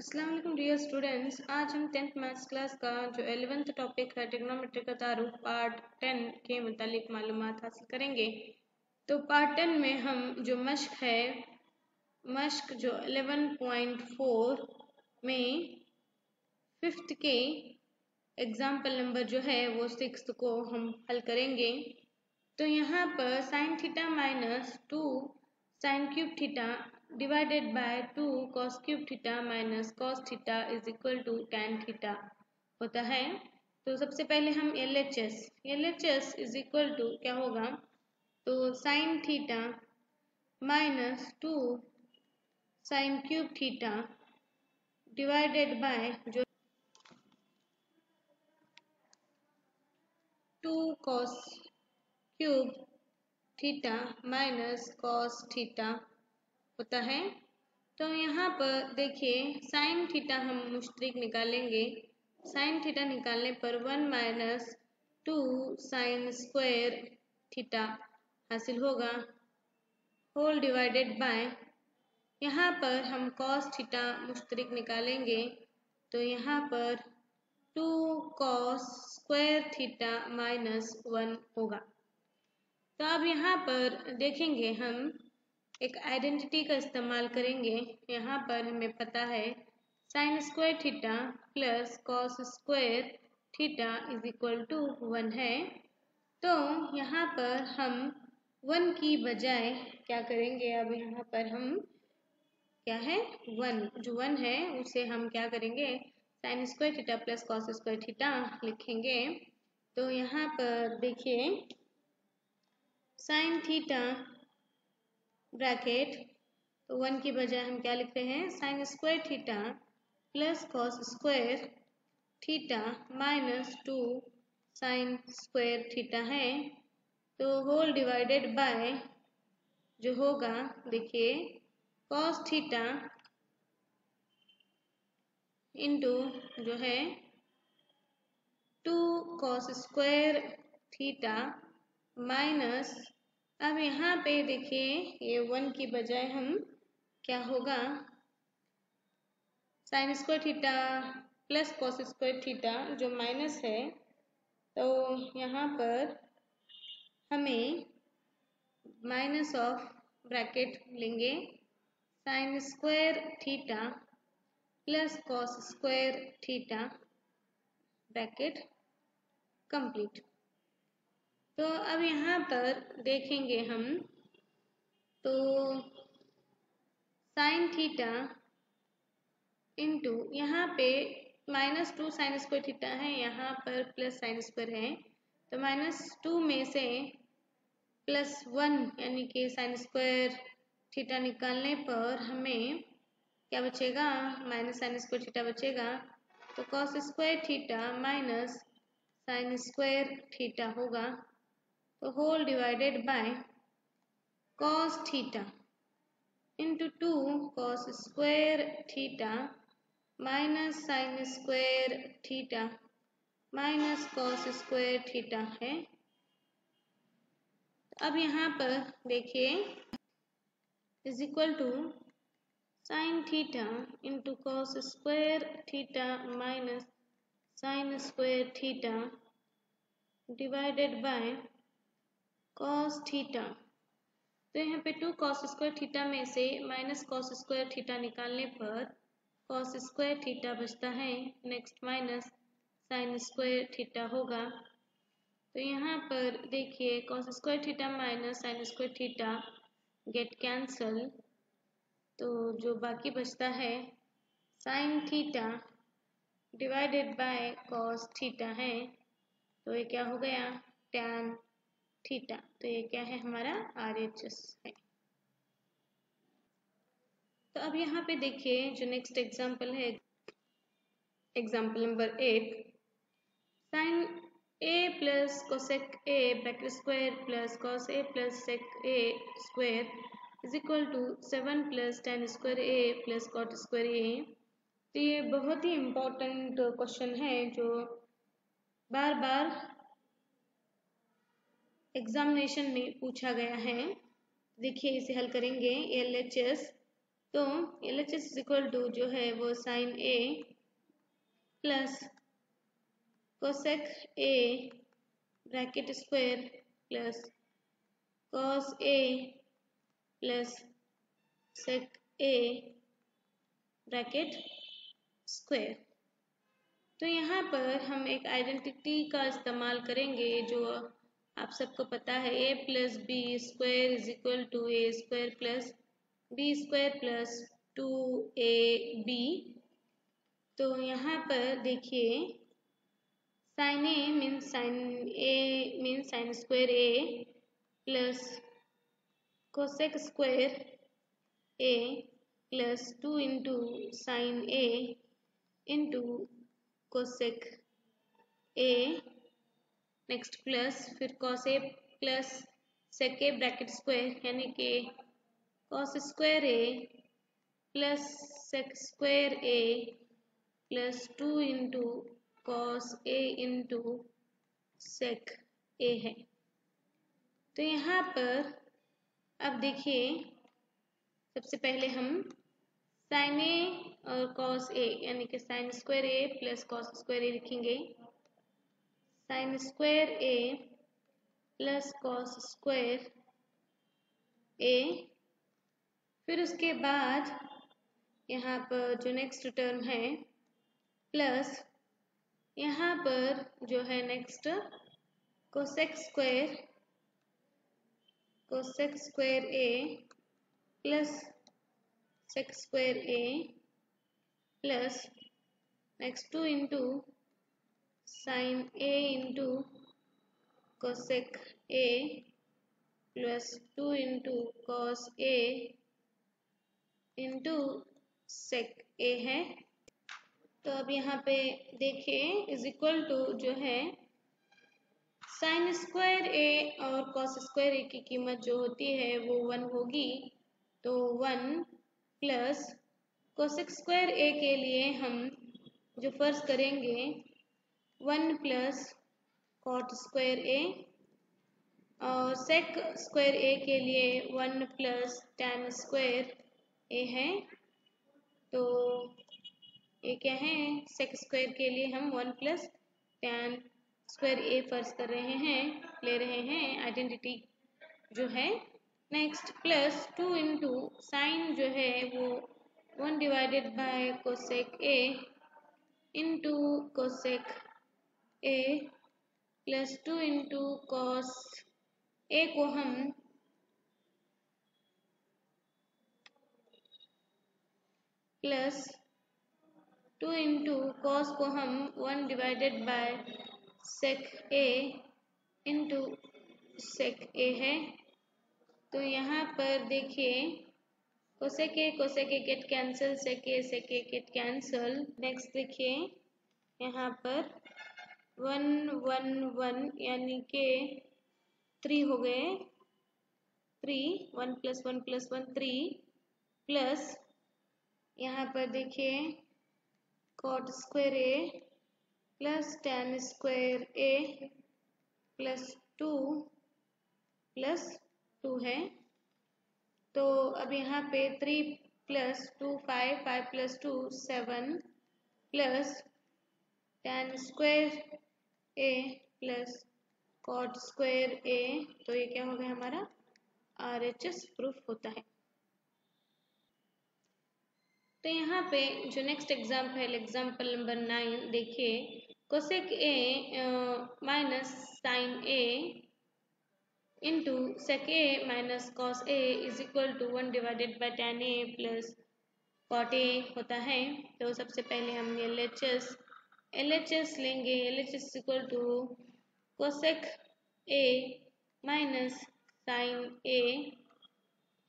अस्सलाम वालेकुम dear students. आज हम 10th मैथ्स क्लास का जो 11th टॉपिक है ट्रिग्नोमेट्री का तारुफ पार्ट 10 के मुतालिक मालूमात हासिल करेंगे। तो पार्ट 10 में हम जो मश्क है, मश्क जो 11.4 में 5th के एग्जाम्पल नंबर जो है वो 6th को हम हल करेंगे। तो यहाँ पर sine theta minus 2 sine cube theta divided by 2 cos cube theta minus cos theta is equal to tan theta होता है। तो सबसे पहले हम LHS इज इक्वल टू क्या होगा, तो sign theta minus 2 sine cube theta divided bye जो 2 cos cube theta minus cos theta होता है। तो यहाँ पर देखिए साइन थीटा हम मुश्तरिक निकालेंगे। साइन थीटा निकालने पर 1 माइनस 2 साइन स्क्वायर थीटा हासिल होगा, होल डिवाइडेड बाय यहाँ पर हम कॉस थीटा मुश्तरिक निकालेंगे। तो यहाँ पर 2 कॉस स्क्वायर थीटा माइनस 1 होगा। तो अब यहाँ पर देखेंगे हम एक आइडेंटिटी का इस्तेमाल करेंगे। यहाँ पर हमें पता है sine square theta plus cos square theta is equal to 1 है। तो यहाँ पर हम 1 की बजाय क्या करेंगे, अब यहाँ पर हम क्या है 1, जो 1 है उसे हम क्या करेंगे sign square theta plus cos square theta लिखेंगे। तो यहाँ पर देखिए साइन थीटा ब्रैकेट, तो 1 की बजाय हम क्या लिख रहे हैं sign square theta plus cos square theta minus 2 sign square theta है। तो होल डिवाइडेड बाय जो होगा देखिए कॉस थीटा इंटू जो है 2 कॉस स्क्वायर थीटा माइनस, अब यहाँ पे देखिए ये 1 की बजाय हम क्या होगा sign square theta plus cos square theta जो माइनस है, तो यहाँ पर हमें माइनस ऑफ ब्रैकेट लेंगे sign square theta plus cos square theta bracket complete. तो अब यहाँ पर देखेंगे हम, तो साइन थीटा इंटू यहाँ पे माइनस 2 साइन स्क्वायर थीटा है, यहाँ पर प्लस साइन स्क्वायर है। तो माइनस 2 में से प्लस 1 यानी कि साइन स्क्वायर थीटा निकालने पर हमें क्या बचेगा माइनस साइन स्क्वायर थीटा बचेगा। तो cos square theta minus sine square theta होगा। तो whole divided by cos theta into 2 cos square theta minus sine square theta minus cos square theta है। अब यहाँ पर देखिए is equal to sine theta into cos square theta minus sine square theta divided by cos theta. तो यहाँ पे 2 cos square theta में से माइनस कॉस स्क्वायर थीटा निकालने पर कॉस स्क्वायर थीटा बचता है, next minus sine square theta होगा। तो यहाँ पर देखिए cos square theta minus sine square theta gate cancel, तो जो बाकी बचता है sine theta divided by cos theta है। तो ये क्या हो गया टैन थीटा। तो ये क्या है हमारा RHS है। तो अब यहाँ पे देखिए जो नेक्स्ट एग्जाम्पल है, example number 8, sine A plus cosec A bracket square plus cos A plus sec A square is equal to 7 plus tan square A plus cot square A। तो ये बहुत ही इम्पोर्टेंट क्वेश्चन है जो बार बार examination में पूछा गया है। देखिए इसे हल करेंगे LHS तो LHS इज इक्वल टू जो है वो sine A plus cosec A bracket square plus cos A plus sec A bracket square. तो यहाँ पर हम एक आइडेंटिटी का इस्तेमाल करेंगे जो आप सबको पता है, A plus B square is equal to A square plus B square plus 2ab। तो यहाँ पर देखिए sine A means sine square A plus cosec square A plus 2 into sine A into cosec A, next plus फिर cos A plus sec A bracket square यानी कि cos square A plus sec square A plus 2 into cos A into sec A है। तो यहाँ पर अब देखिए सबसे पहले हम साइन ए और कॉस ए यानी कि sign square A plus cos square ए लिखेंगे। Sign square A plus cos square ए, फिर उसके बाद यहाँ पर जो नेक्स्ट टर्म है प्लस यहाँ पर जो है next cosec square A plus sec square A plus next 2 into sine A into cosec A plus 2 into cos A into sec A है। तो अब यहाँ पे देखिए इज इक्वल टू जो है साइन स्क्वायर ए और कॉस स्क्वायर ए की कीमत जो होती है वो 1 होगी। तो 1 प्लस कोसेक स्क्वायर ए के लिए हम जो फर्ज करेंगे 1 प्लस कॉट स्क्वायर ए और सेक स्क्वायर ए के लिए 1 प्लस टैन स्क्वायर ए है। तो ये क्या है, सेक स्क्वायर के लिए हम 1 प्लस टैन स्क्वायर ए फर्ज कर रहे हैं, ले रहे हैं आइडेंटिटी जो है। नेक्स्ट प्लस 2 इंटू साइन जो है वो 1 divided by cosec A into cosec A plus 2 into cos A को हम प्लस 2 इंटू कॉस को हम 1 divided by sec A into sec A है। तो यहाँ पर देखिए cosec A get cancel, sec A get cancel. Next देखिए यहाँ पर 1 1 1 यानी के 3 हो गए, 3 1 प्लस 1 प्लस 1 3 प्लस यहाँ पर देखिए cot square A plus tan square A plus 2 है। तो अब यहाँ पे 3 plus 2 5 5 plus 2 7 plus tan square A plus cot square A. तो ये क्या हो गया हमारा RHS प्रूफ होता है। तो यहाँ पे जो नेक्स्ट एग्जाम्पल नंबर 9 देखिए cosec A minus sine A into sec A minus cos A is equal to 1 divided by tan A plus cot A होता है। तो सबसे पहले हम LHS लेंगे। LHS is equal to cosec A minus sine A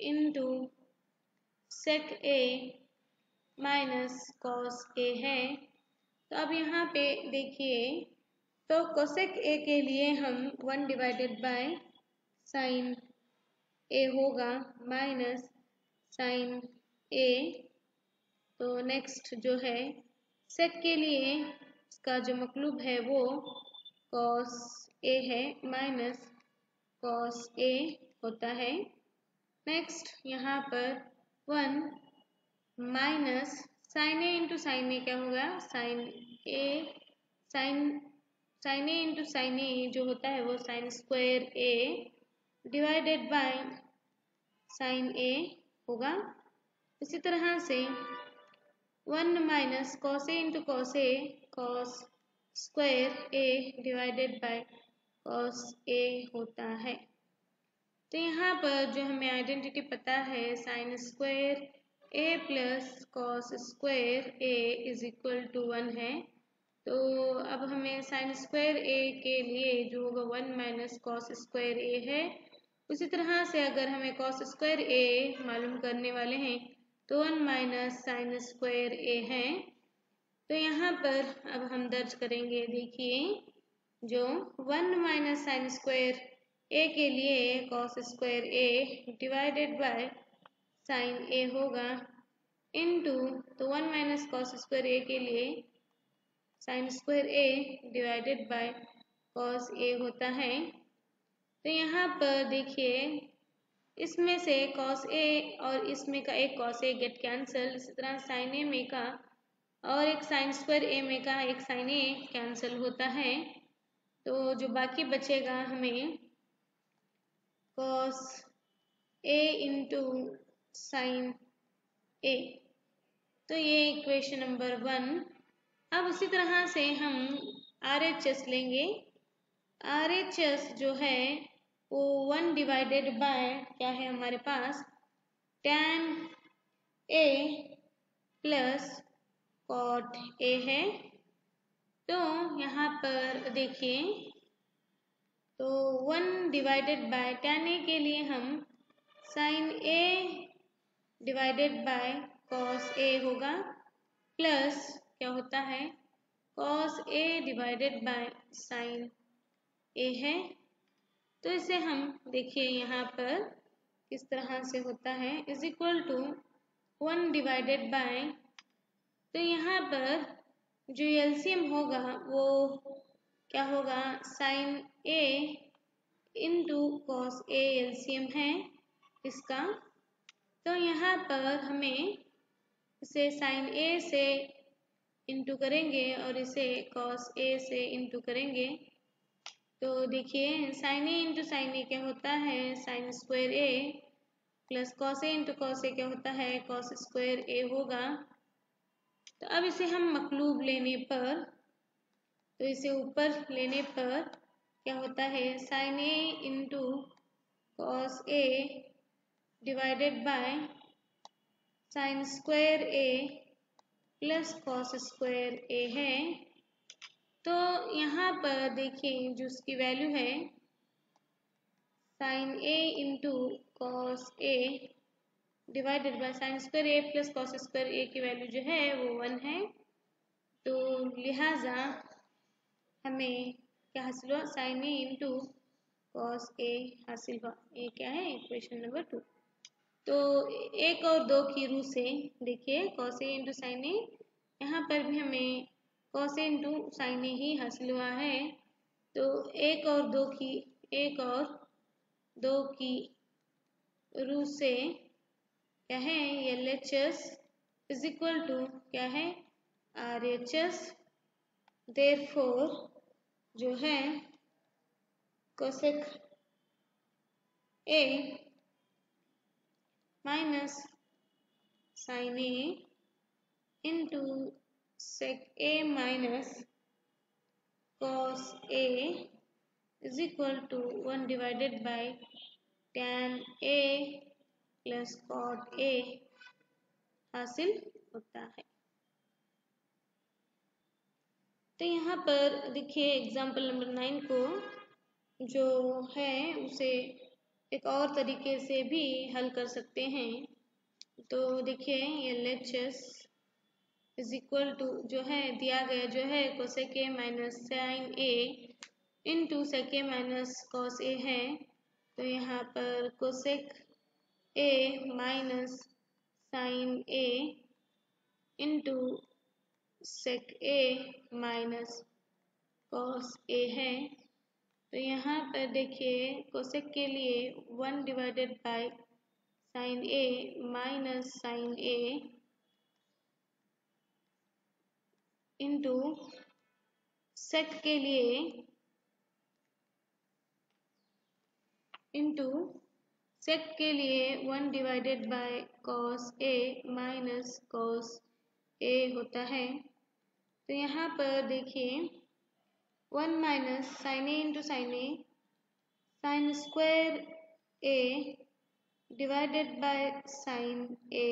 into sec A minus cos A है। तो अब यहाँ पे देखिए तो कोसेक ए के लिए हम 1 डिवाइडेड बाय साइन ए होगा माइनस साइन ए। तो नेक्स्ट जो है सेक के लिए इसका जो मकलूब है वो कॉस ए है माइनस कॉस ए होता है। नेक्स्ट यहाँ पर 1 minus sine A into sine A क्या होगा, sine A sine A into sine A जो होता है वो sine square A divided by sine A होगा। इसी तरह से 1 minus cos A into cos A cos square A divided by cos A होता है। तो यहाँ पर जो हमें आइडेंटिटी पता है sine square A plus cos square A is equal to 1 है। तो अब हमें साइन स्क्वायर ए के लिए जो होगा 1 माइनस कॉस स्क्वायर ए है। उसी तरह से अगर हमें कॉस स्क्वायर ए मालूम करने वाले हैं तो 1 माइनस साइन स्क्वायर ए है। तो यहाँ पर अब हम दर्ज करेंगे, देखिए जो 1 माइनस साइन स्क्वायर ए के लिए cos square A divided by sine A होगा इनटू, तो 1 माइनस कॉस स्क्वायर ए के लिए sine square A divided by cos A होता है। तो यहाँ पर देखिए इसमें से कॉस ए और इसमें का एक कॉस ए गेट कैंसल, इसी तरह साइन ए में का और एक साइन स्क्वायर ए में का एक साइन ए कैंसल होता है। तो जो बाकी बचेगा हमें कॉस ए इंटू साइन ए। तो ये इक्वेशन नंबर 1। अब उसी तरह से हम RHS लेंगे। RHS जो है वो 1 डिवाइडेड बाय क्या है हमारे पास, tan A plus cot A है। तो यहाँ पर देखिए तो 1 डिवाइडेड बाय tan A के लिए हम sine A divided by cos A होगा प्लस क्या होता है cos A divided by sine A है। तो इसे हम देखिए यहाँ पर किस तरह से होता है, is equal to 1 divided by, तो यहाँ पर जो एलसीएम होगा वो क्या होगा sine A into cos A LCM है इसका। तो यहाँ पर हमें इसे साइन A से इंटू करेंगे और इसे कॉस A से इंटू करेंगे। तो देखिए sine A into sine A क्या होता है sine square A plus cos A into cos A क्या होता है कॉस स्क्वायर A होगा। तो अब इसे हम मकलूब लेने पर, तो इसे ऊपर लेने पर क्या होता है sine A into cos A divided by sine square A plus cos square A है। तो यहाँ पर देखिए जो उसकी वैल्यू है sine A into cos A divided by sine square A plus cos square A की वैल्यू जो है वो 1 है। तो लिहाजा हमें क्या हासिल हुआ sine A into cos A हासिल हुआ। ये क्या है इक्वेशन नंबर 2। तो 1 और 2 की रूह से देखिए cos A into sine A, यहाँ पर भी हमें cos A into sine A ही हासिल हुआ है। तो 1 और 2 की रूह से क्या है LHS इज इक्वल टू क्या है RHS। देयरफॉर जो है cosec A minus sine A into sec A minus cos A is equal to 1 divided by tan A plus cot A हासिल होता है। तो यहाँ पर देखिए एग्जाम्पल नंबर 9 को जो है उसे एक और तरीके से भी हल कर सकते हैं। तो देखिए LHS इज इक्वल टू जो है दिया गया जो है cosec A minus sine A into sec A minus cos A है। तो यहाँ पर cosec A minus sine A into sec A minus cos A है। तो यहाँ पर देखिए कोसेक के लिए 1 divided by sine A minus sine A into sec के लिए इंटू सेक के लिए 1 divided by cos A minus cos A होता है। तो यहाँ पर देखिए 1 minus sine A into sine A, sine square A divided by sine A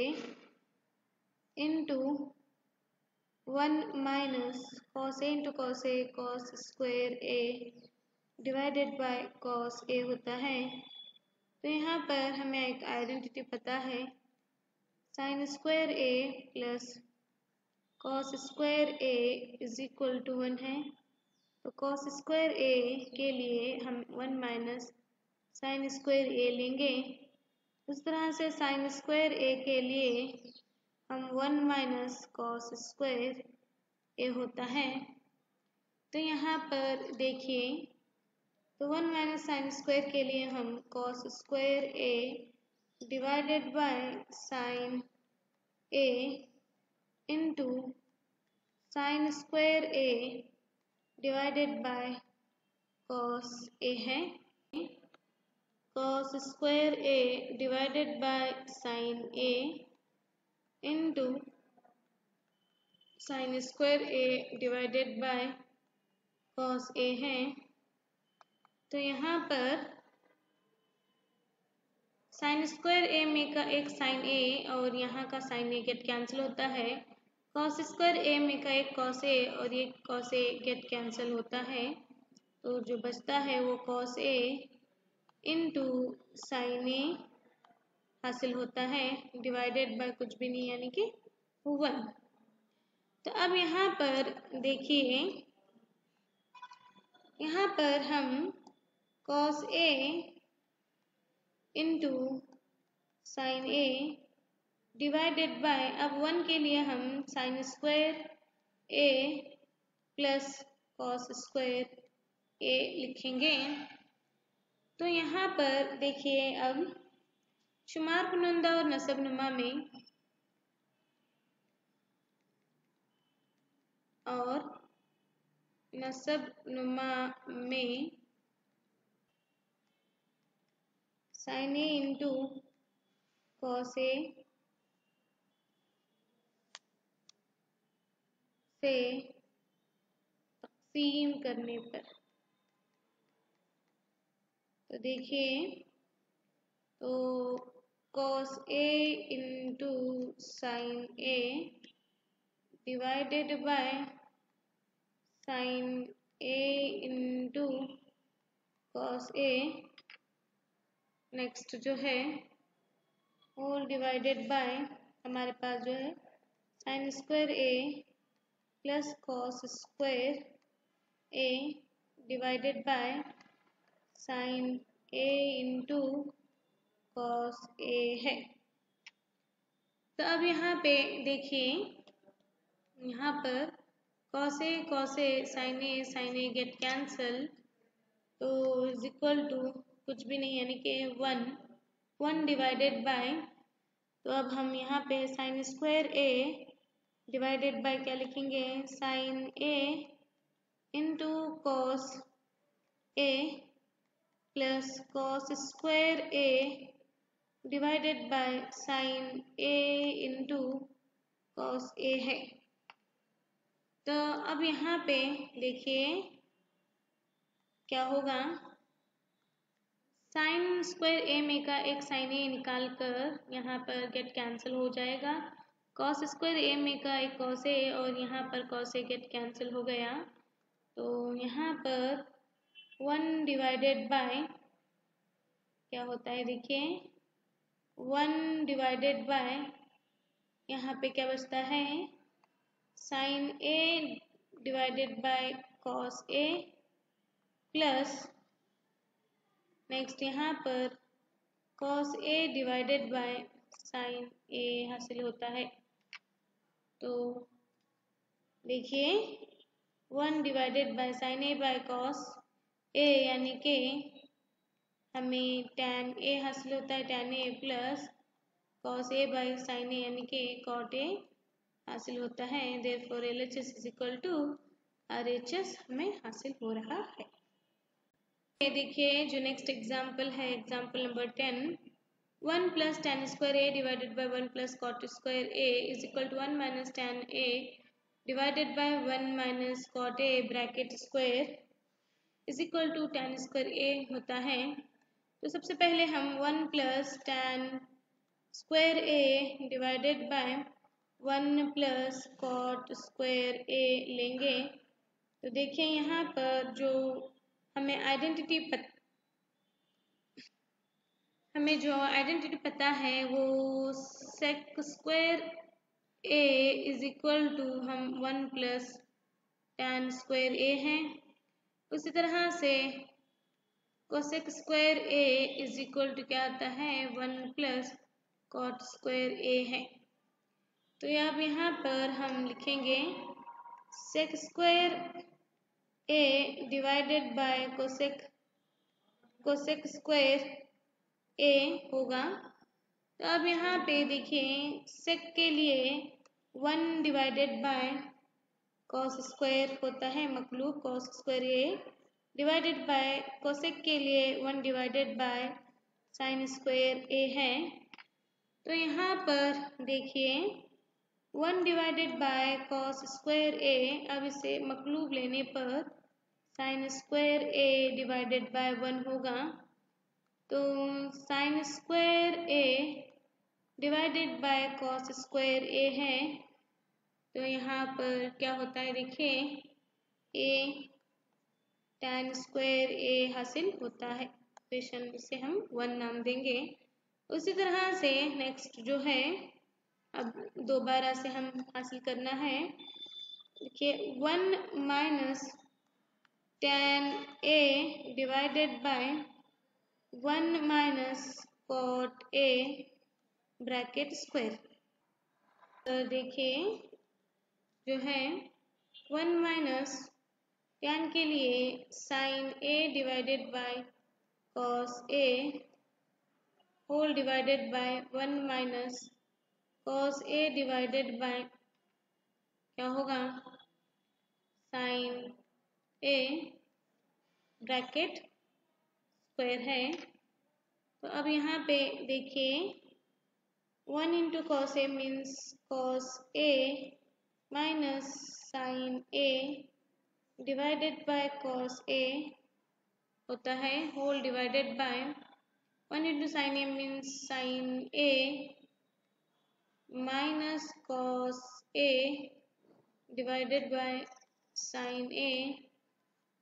into 1 minus cos A into cos A cos square A divided by cos A होता है। तो यहाँ पर हमें एक आइडेंटिटी पता है, sine square A plus cos square A is equal to 1 है। तो कॉस स्क्वायर ए के लिए हम 1 माइनस साइन स्क्वायर ए लेंगे। उस तरह से साइन स्क्वायर ए के लिए हम 1 माइनस कॉस स्क्वायर ए होता है। तो यहाँ पर देखिए, तो 1 माइनस साइन स्क्वायर के लिए हम cos square A divided by sine A into sine square A divided by cos A है। Cos square A divided by sine A into sine square A divided by cos A है। तो यहाँ पर sine square ए में का एक sign ए और यहाँ का साइन ए गेट कैंसिल होता है। कॉस स्क्वायर ए में का एक कॉस ए और ये कॉस ए गेट कैंसिल होता है। तो जो बचता है वो cos A into sine A हासिल होता है, डिवाइडेड बाय कुछ भी नहीं यानी कि 1। तो अब यहाँ पर देखिए, यहाँ पर हम cos A into sine A divided bye, अब 1 के लिए हम sign square A plus cos square ए लिखेंगे। तो यहाँ पर देखिए, अब शुमार कुनंदा और नसबनुमा में sine A into cos A से तक़सीम करने पर, तो देखिए, तो cos A into sine A divided by sine A into cos A, next जो है होल डिवाइडेड बाय हमारे पास जो है sine square A plus cos square A divided by sine A into cos A है। तो अब यहाँ पे देखिए, यहाँ पर cos A sine A get cancel, तो इज इक्वल टू कुछ भी नहीं यानी कि 1 डिवाइडेड बाय, तो अब हम यहाँ पे sine square A divided by क्या लिखेंगे, sine A into cos A plus cos square A divided by sine A into cos A है। तो अब यहाँ पे देखिए क्या होगा, साइन स्क्वायर ए में का एक साइन ए निकाल कर यहाँ पर गेट कैंसिल हो जाएगा, कॉस स्क्वायर ए में का एक कॉस ए और यहाँ पर कॉस ए गेट कैंसिल हो गया। तो यहाँ पर 1 डिवाइडेड बाय क्या होता है, देखिए 1 डिवाइडेड बाय यहाँ पे क्या बचता है, sine A divided by cos A plus next यहाँ पर cos A divided by sine A हासिल होता है। तो देखिए 1 divided by sine A by cos A यानी कि हमें टैन ए हासिल होता है, tan A plus cos A by sine A यानी कि कॉट ए हासिल होता है। Therefore LHS is equal to RHS हमें हासिल हो रहा है। ये देखिए जो नेक्स्ट एग्जाम्पल है, example number 10, 1 plus tan square a divided by 1 plus cot square a is equal to 1 minus tan a divided by 1 minus cot a bracket square is equal to tan square a होता है। तो सबसे पहले हम 1 plus tan square a divided by 1 plus cot square a लेंगे। तो देखिए यहाँ पर जो हमें जो आइडेंटिटी पता है वो sec square a is equal to हम 1 प्लस tan स्क्वायर a है। उसी तरह से cosec square a is equal to क्या आता है 1 प्लस कॉट स्क्वायर a है। तो अब यहाँ पर हम लिखेंगे sec square a divided by cosec square a होगा। तो अब यहाँ पे देखिए सेक के लिए 1 डिवाइडेड बाय कॉस स्क्वायर होता है, मकलूब cos square a divided by cosec के लिए 1 divided by sine square a है। तो यहाँ पर देखिए 1 divided by cos square a, अब इसे मकलूब लेने पर sine square a divided by 1 होगा। तो sine square a divided by cos square a है। तो यहाँ पर क्या होता है देखिए a tan स्क्वायर a हासिल होता है। इक्वेशन इसे हम 1 नाम देंगे। उसी तरह से नेक्स्ट जो है अब दोबारा से हम हासिल करना है। देखिए 1 minus tan a divided by 1 minus cot a bracket square. तो देखिए जो है 1 माइनस tan के लिए sine a divided by cos a whole divided by 1 minus cos a divided by क्या होगा साइन a ब्रैकेट स्क्वायर है। तो अब यहाँ पे देखिए 1 into cos a means cos a minus sine a divided by cos a होता है whole divided by 1 into sine a means sine a minus cos a divided by sine a।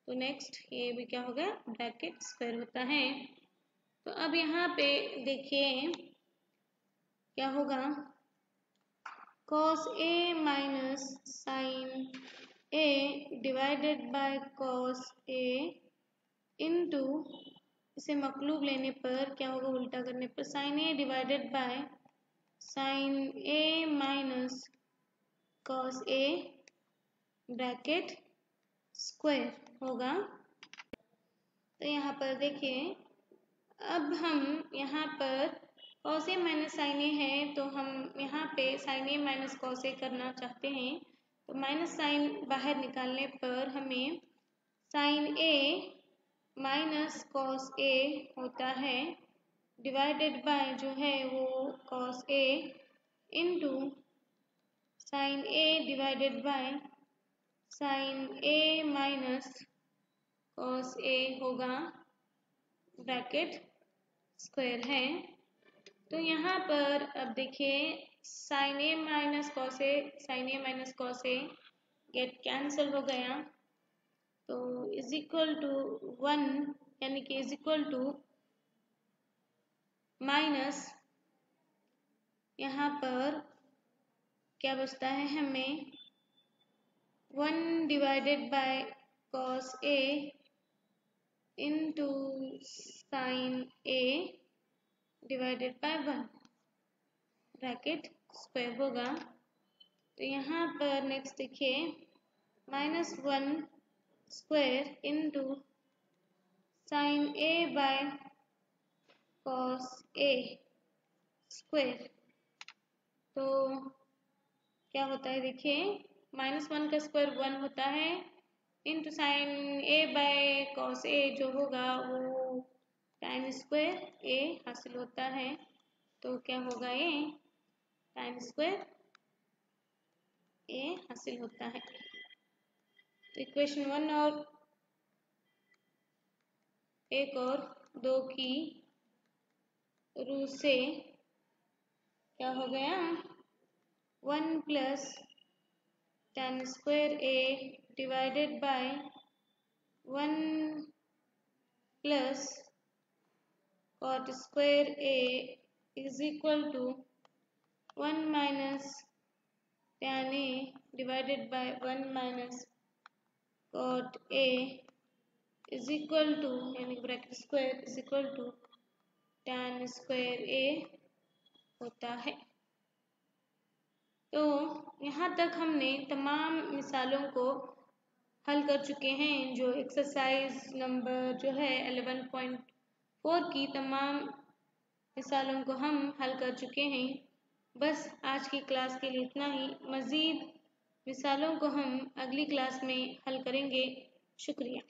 तो next ये भी क्या हो गया ब्रैकेट स्क्वायर होता है। तो अब यहाँ पे देखिए क्या होगा cos a minus sine a divided by cos a into इसे मकलूब लेने पर क्या होगा उल्टा करने पर sine a divided by sine a minus cos a bracket square होगा। तो यहाँ पर देखिए अब हम यहाँ पर cos a minus sine a है तो हम यहाँ पे sine a minus cos a करना चाहते हैं। तो माइनस साइन बाहर निकालने पर हमें sine a minus cos a होता है डिवाइडेड बाय जो है वो cos a into sine a divided by sine a minus cos a होगा ब्रैकेट स्क्वायर है। तो यहाँ पर अब देखिए sine a minus cos a sine a minus cos a get cancel हो गया। तो इज इक्वल टू 1 यानी कि इज इक्वल टू माइनस यहाँ पर क्या बचता है हमें 1 divided by cos a into sine a divided by 1 bracket square होगा। तो यहाँ पर नेक्स्ट देखिए minus 1 square into sine a bye cos a square. तो क्या होता है देखिए, -1 का स्क्वायर 1 होता है into sine A by cos A जो होगा वो टाइम स्क्वायर ए हासिल होता है। तो क्या होगा, ये टाइम स्क्वायर ए हासिल होता है। तो इक्वेशन 1 और 1 और 2 की रूट से क्या हो गया, 1 plus tan square A divided by 1 plus cot square A is equal to 1 minus tan A divided by 1 minus cot A is equal to, यानी bracket square is equal to tan square A होता है। तो यहाँ तक हमने तमाम मिसालों को हल कर चुके हैं। जो एक्सरसाइज नंबर जो है 11.4 की तमाम मिसालों को हम हल कर चुके हैं। बस आज की क्लास के लिए इतना ही। मज़ीद मिसालों को हम अगली क्लास में हल करेंगे। शुक्रिया।